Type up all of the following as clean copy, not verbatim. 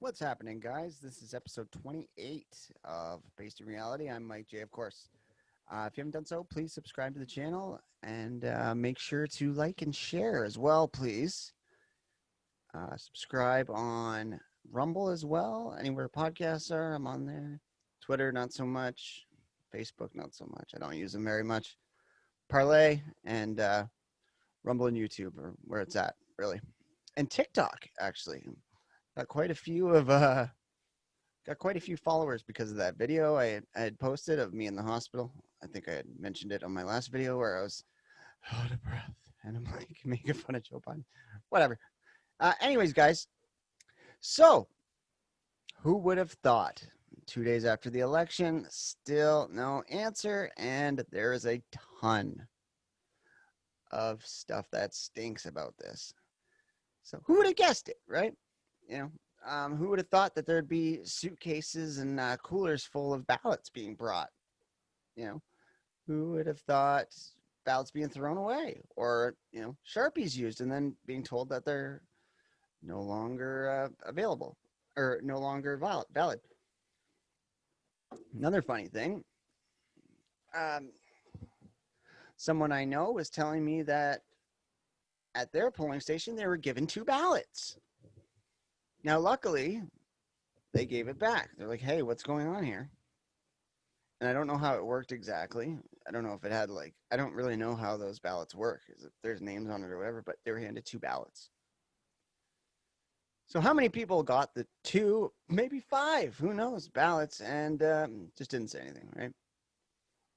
What's happening, guys? This is episode 28 of Based in Reality. I'm Mike J, of course. If you haven't done so, please subscribe to the channel and make sure to like and share as well, please. Subscribe on Rumble as well. Anywhere podcasts are, I'm on there. Twitter, not so much. Facebook, not so much. I don't use them very much. Parlay and Rumble and YouTube are where it's at, really. And TikTok, actually. Got quite a few of got quite a few followers because of that video I had posted of me in the hospital. I think I had mentioned it on my last video where I was out of breath and I'm like making fun of Joe Biden. Whatever. Anyways, guys, so who would have thought 2 days after the election, still no answer, and there is a ton of stuff that stinks about this. So who would have guessed it, right? You know, who would have thought that there'd be suitcases and coolers full of ballots being brought? You know, who would have thought ballots being thrown away or, Sharpies used and then being told that they're no longer available or no longer valid? Another funny thing, um, someone I know was telling me that at their polling station, they were given two ballots. Now, luckily, they gave it back. They're like, hey, what's going on here? And I don't know how it worked exactly. I don't know if it had I don't really know how those ballots work. If there's names on it or whatever, but they were handed two ballots. So how many people got the two, maybe five, who knows, ballots and just didn't say anything, right?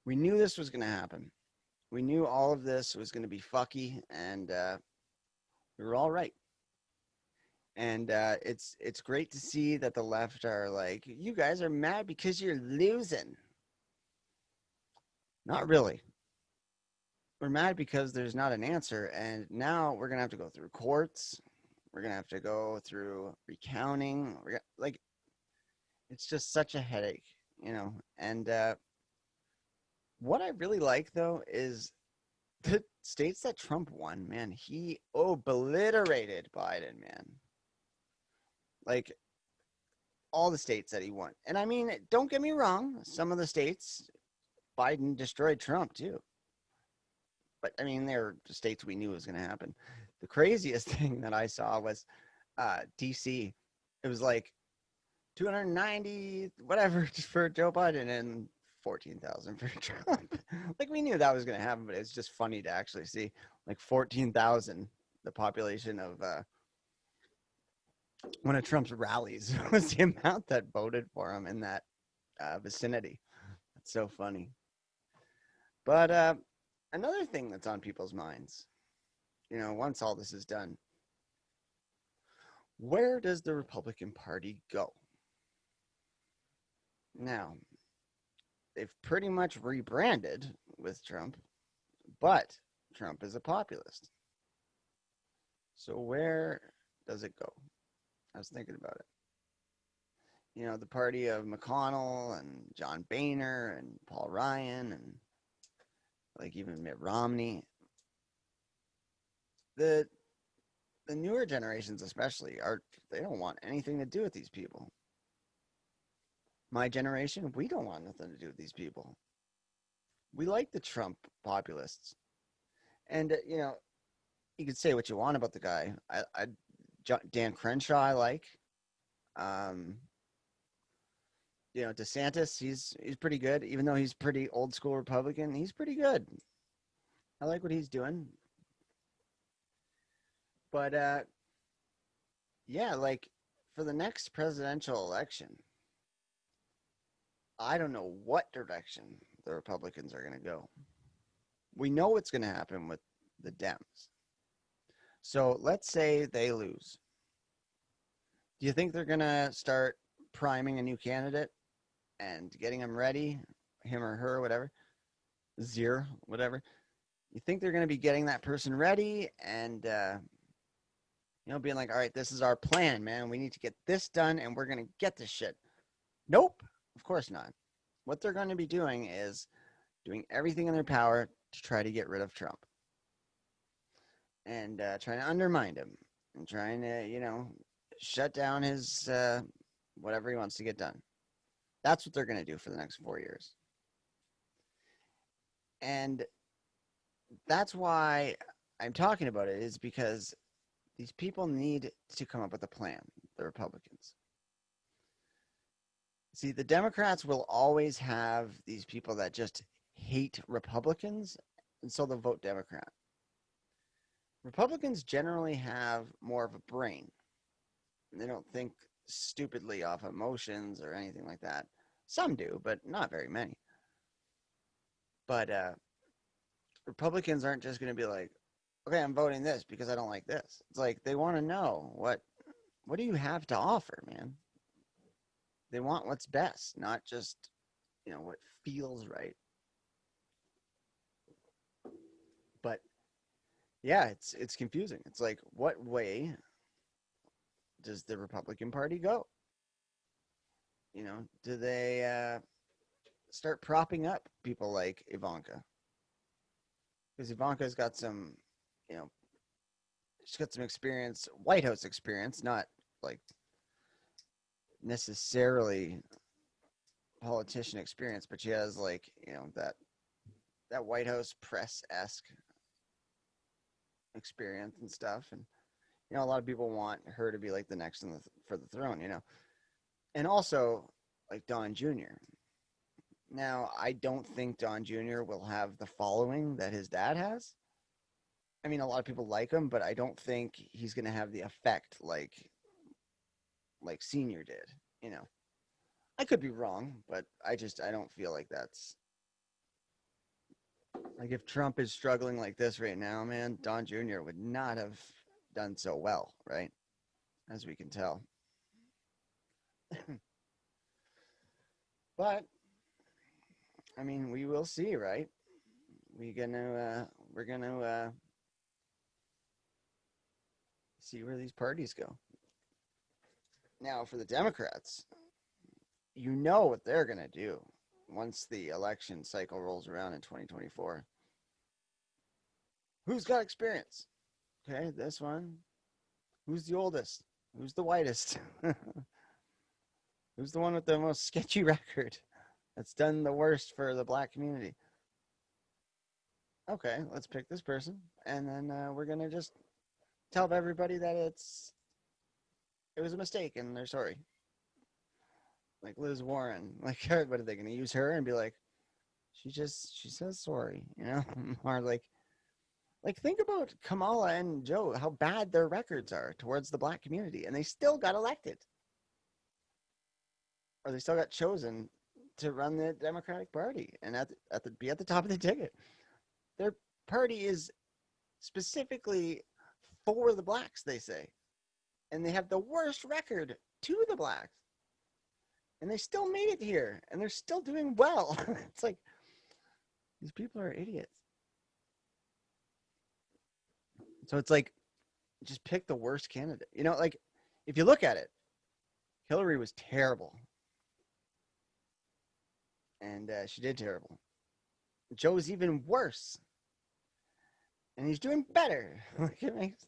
We knew this was going to happen. We knew all of this was going to be fucky, and we were all right. And it's great to see that the left are like, you guys are mad because you're losing. Not really. We're mad because there's not an answer, and now we're gonna have to go through courts. We're gonna have to go through recounting. It's just such a headache. And what I really like though is the states that Trump won. Man, he obliterated Biden. Man, like all the states that he won. And I mean, don't get me wrong. Some of the states, Biden destroyed Trump too. But I mean, they're states we knew was going to happen. The craziest thing that I saw was DC. It was like 290 whatever for Joe Biden and 14,000 for Trump. Like we knew that was going to happen, but it's just funny to actually see like 14,000, the population of one of Trump's rallies was the amount that voted for him in that vicinity. That's so funny. But another thing that's on people's minds, once all this is done, where does the Republican Party go? Now, they've pretty much rebranded with Trump, but Trump is a populist. So where does it go? I was thinking about it. The party of McConnell and John Boehner and Paul Ryan and like even Mitt Romney. The newer generations especially they don't want anything to do with these people. My generation, we don't want nothing to do with these people. We like the Trump populists. And you could say what you want about the guy. Dan Crenshaw I like. DeSantis, he's pretty good, even though he's pretty old school Republican. He's pretty good. I like what he's doing. But yeah, like for the next presidential election, I don't know what direction the Republicans are going to go. We know what's going to happen with the Dems. So let's say they lose. Do you think they're going to start priming a new candidate and getting him ready, him or her, whatever, Zir, whatever? You think they're going to be getting that person ready and, being like, all right, this is our plan, man. We need to get this done and we're going to get this shit. Nope, of course not. What they're going to be doing is doing everything in their power to try to get rid of Trump and trying to undermine him and trying to, shut down his whatever he wants to get done. That's what they're going to do for the next 4 years. And that's why I'm talking about it, is because these people need to come up with a plan, the Republicans. See, the Democrats will always have these people that just hate Republicans, and so they'll vote Democrat. Republicans generally have more of a brain. They don't think stupidly off emotions or anything like that. Some do, but not very many. But Republicans aren't just going to be like, okay, I'm voting this because I don't like this. It's like they want to know what do you have to offer, man? They want what's best, not just, what feels right. But yeah, it's confusing. It's like, what way does the Republican Party go? Do they start propping up people like Ivanka? Because Ivanka's got some, she's got some experience, White House experience, not like necessarily politician experience, but she has like, that White House press-esque experience and stuff. And, a lot of people want her to be like the next for the throne, and also like Don Jr. Now, I don't think Don Jr. will have the following that his dad has. I mean, a lot of people like him, but I don't think he's going to have the effect like Senior did, I could be wrong, but I don't feel like that's like, if Trump is struggling like this right now, man, Don Jr. would not have done so well, right? As we can tell. But I mean, we will see, right? We're gonna see where these parties go. Now, for the Democrats, you know what they're gonna do once the election cycle rolls around in 2024. Who's got experience? Okay, this one. Who's the oldest? Who's the whitest? Who's the one with the most sketchy record that's done the worst for the black community? Okay, let's pick this person, and then we're gonna just tell everybody that it was a mistake and they're sorry. Like Liz Warren, like, what are they gonna use her and be like, she says sorry, or like think about Kamala and Joe, how bad their records are towards the black community, and they still got elected, or they still got chosen to run the Democratic Party and be at the top of the ticket. Their party is specifically for the blacks, they say, and they have the worst record to the blacks, and they still made it here, and they're still doing well. It's like, these people are idiots. So it's like, just pick the worst candidate. Like, if you look at it, Hillary was terrible, and she did terrible. Joe's even worse, and he's doing better. Like, it makes